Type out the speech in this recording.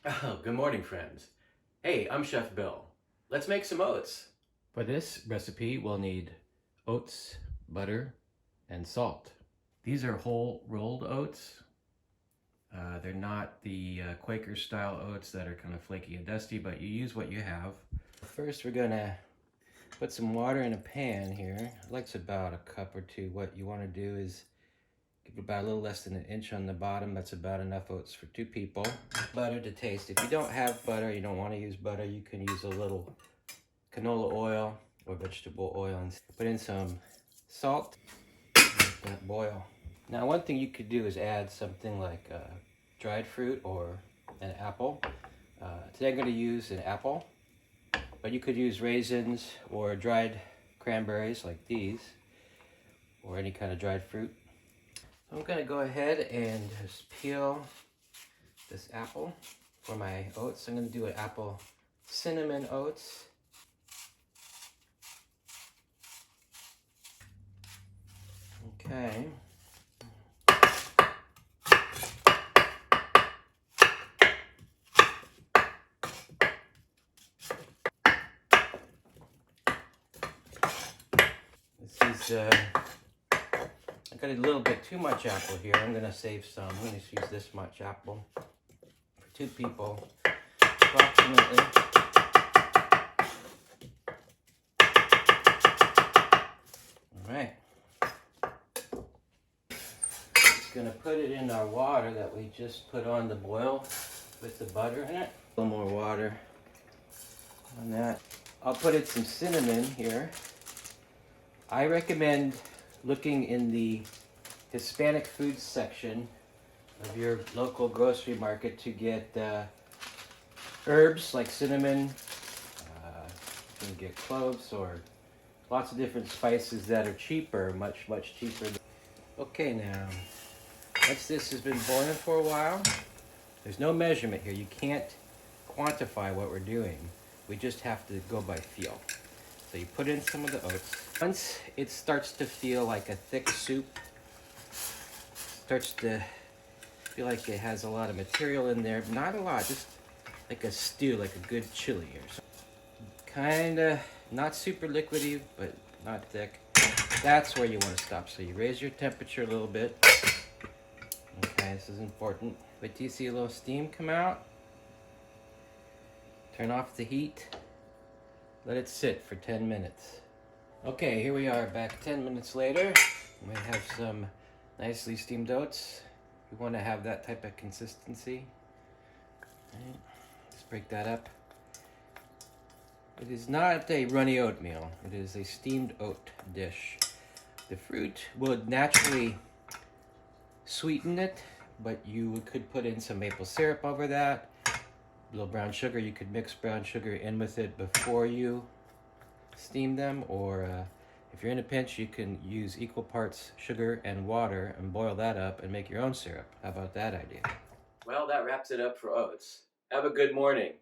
Oh, good morning, friends. Hey, I'm Chef Bill. Let's make some oats. For this recipe, we'll need oats, butter, and salt. These are whole rolled oats. They're not the Quaker style oats that are kind of flaky and dusty, but you use what you have. First, we're gonna put some water in a pan here. It likes about a cup or two. What you want to do is give about a little less than an inch on the bottom. That's about enough oats for 2 people. Butter to taste. If you don't have butter, you don't want to use butter, you can use a little canola oil or vegetable oil. And put in some salt. Let that boil. Now, one thing you could do is add something like dried fruit or an apple. Today I'm going to use an apple, but you could use raisins or dried cranberries like these, or any kind of dried fruit. I'm going to go ahead and just peel this apple for my oats. I'm going to do an apple cinnamon oats. Okay. This is I got a little bit too much apple here. I'm going to save some. I'm going to use this much apple for 2 people, approximately. All right. Just going to put it in our water that we just put on the boil with the butter in it. A little more water on that. I'll put in some cinnamon here. I recommend looking in the Hispanic foods section of your local grocery market to get herbs like cinnamon. You can get cloves or lots of different spices that are cheaper, much cheaper. Okay, now once this has been boiling for a while, there's no measurement here. You can't quantify what we're doing. We just have to go by feel. So you put in some of the oats. Once it starts to feel like a thick soup, starts to feel like it has a lot of material in there, not a lot, just like a stew, like a good chili or something. Kinda not super liquidy, but not thick. That's where you want to stop. So you raise your temperature a little bit. Okay, this is important. Wait till you see a little steam come out. Turn off the heat. Let it sit for 10 minutes. Okay, here we are back 10 minutes later. We have some nicely steamed oats. We want to have that type of consistency. Right. Let's break that up. It is not a runny oatmeal. It is a steamed oat dish. The fruit would naturally sweeten it, but you could put in some maple syrup over that. A little brown sugar. You could mix brown sugar in with it before you steam them, or if you're in a pinch, you can use equal parts sugar and water and boil that up and make your own syrup. How about that idea? Well, that wraps it up for oats. Have a good morning.